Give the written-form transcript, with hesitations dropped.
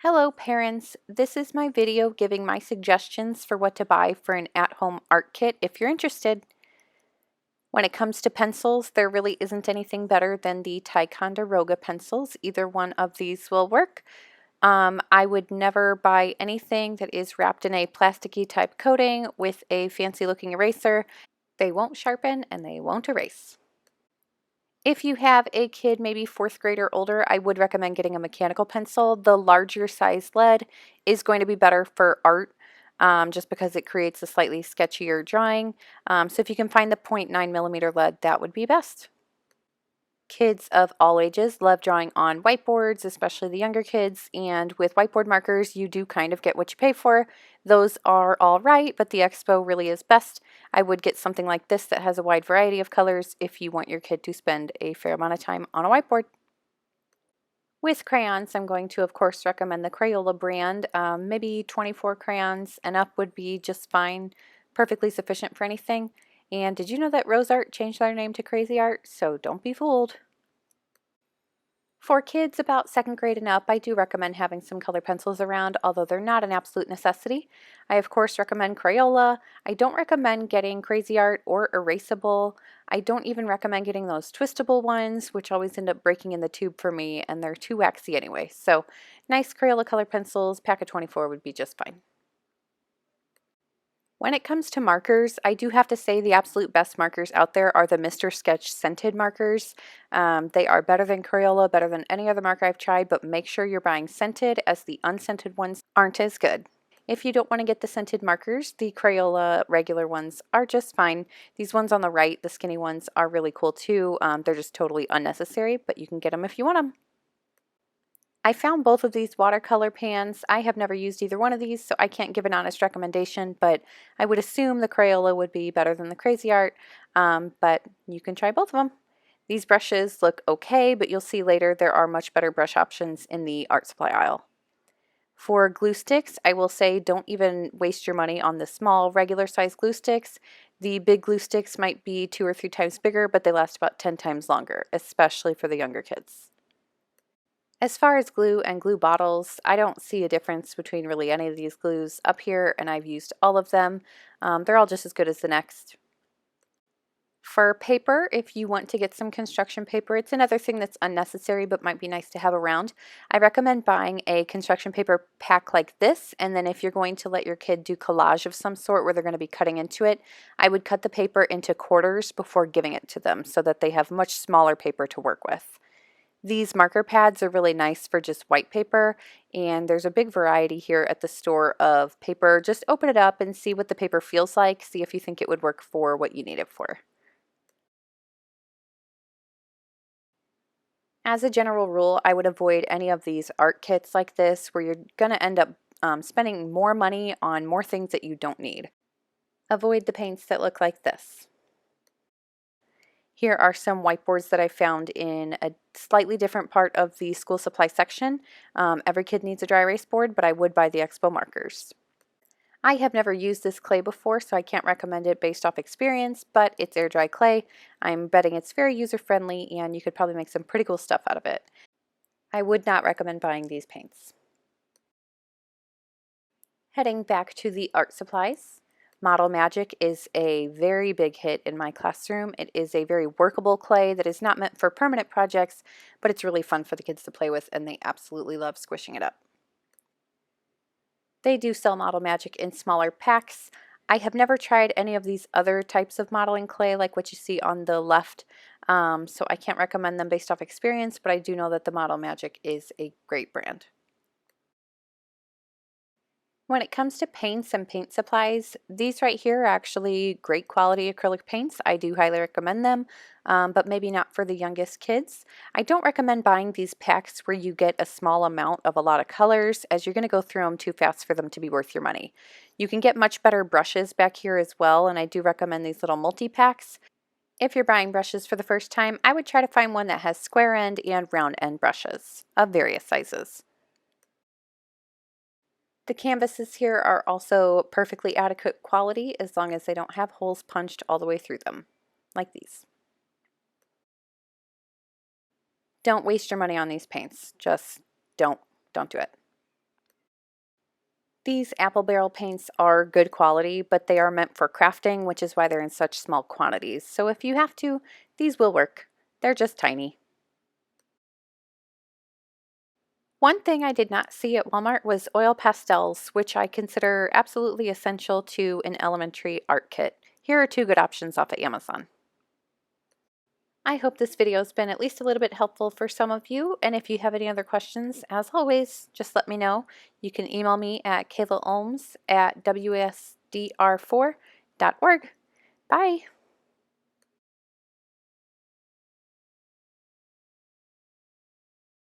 Hello parents, this is my video giving my suggestions for what to buy for an at-home art kit if you're interested. When it comes to pencils, there really isn't anything better than the Ticonderoga pencils. Either one of these will work. I would never buy anything that is wrapped in a plasticky type coating with a fancy looking eraser. They won't sharpen and they won't erase. If you have a kid maybe fourth grade or older, I would recommend getting a mechanical pencil. The larger size lead is going to be better for art just because it creates a slightly sketchier drawing. So if you can find the 0.9 millimeter lead, that would be best. Kids of all ages love drawing on whiteboards, especially the younger kids, and with whiteboard markers, you do kind of get what you pay for. Those are all right, but the Expo really is best. I would get something like this that has a wide variety of colors if you want your kid to spend a fair amount of time on a whiteboard. With crayons, I'm going to, of course, recommend the Crayola brand. Maybe 24 crayons and up would be just fine, perfectly sufficient for anything. And did you know that Rose Art changed their name to Crazy Art? So don't be fooled. For kids about second grade and up, I do recommend having some color pencils around, although they're not an absolute necessity. I, of course, recommend Crayola. I don't recommend getting Crazy Art or Erasable. I don't even recommend getting those twistable ones, which always end up breaking in the tube for me, and they're too waxy anyway. So, nice Crayola color pencils, pack of 24 would be just fine. When it comes to markers, I do have to say the absolute best markers out there are the Mr. Sketch scented markers. They are better than Crayola, better than any other marker I've tried, but make sure you're buying scented as the unscented ones aren't as good. If you don't want to get the scented markers, the Crayola regular ones are just fine. These ones on the right, the skinny ones, are really cool too. They're just totally unnecessary, but you can get them if you want them. I found both of these watercolor pans. I have never used either one of these, so I can't give an honest recommendation, but I would assume the Crayola would be better than the Crazy Art, but you can try both of them. These brushes look okay, but you'll see later there are much better brush options in the art supply aisle. For glue sticks, I will say don't even waste your money on the small regular size glue sticks. The big glue sticks might be 2 or 3 times bigger, but they last about 10 times longer, especially for the younger kids. As far as glue and glue bottles, I don't see a difference between really any of these glues up here, and I've used all of them. They're all just as good as the next. For paper, if you want to get some construction paper, it's another thing that's unnecessary but might be nice to have around. I recommend buying a construction paper pack like this, and then if you're going to let your kid do collage of some sort where they're going to be cutting into it, I would cut the paper into quarters before giving it to them so that they have much smaller paper to work with. These marker pads are really nice for just white paper, and there's a big variety here at the store of paper. Just open it up and see what the paper feels like. See if you think it would work for what you need it for. As a general rule, I would avoid any of these art kits like this where you're going to end up spending more money on more things that you don't need. Avoid the paints that look like this. Here are some whiteboards that I found in a slightly different part of the school supply section. Every kid needs a dry erase board, but I would buy the Expo markers. I have never used this clay before, so I can't recommend it based off experience, but it's air dry clay. I'm betting it's very user friendly and you could probably make some pretty cool stuff out of it. I would not recommend buying these paints. Heading back to the art supplies. Model Magic is a very big hit in my classroom. It is a very workable clay that is not meant for permanent projects, but it's really fun for the kids to play with and they absolutely love squishing it up. They do sell Model Magic in smaller packs. I have never tried any of these other types of modeling clay like what you see on the left, so I can't recommend them based off experience, but I do know that the Model Magic is a great brand. When it comes to paints and paint supplies, these right here are actually great quality acrylic paints. I do highly recommend them, but maybe not for the youngest kids. I don't recommend buying these packs where you get a small amount of a lot of colors, as you're going to go through them too fast for them to be worth your money. You can get much better brushes back here as well, and I do recommend these little multi-packs. If you're buying brushes for the first time, I would try to find one that has square end and round end brushes of various sizes. The canvases here are also perfectly adequate quality as long as they don't have holes punched all the way through them, like these. Don't waste your money on these paints. Just don't do it. These apple barrel paints are good quality, but they are meant for crafting, which is why they're in such small quantities. So if you have to, these will work. They're just tiny. One thing I did not see at Walmart was oil pastels, which I consider absolutely essential to an elementary art kit. Here are two good options off of Amazon. I hope this video has been at least a little bit helpful for some of you, and if you have any other questions, as always, just let me know. You can email me at kaylaolms@wsdr4.org. Bye!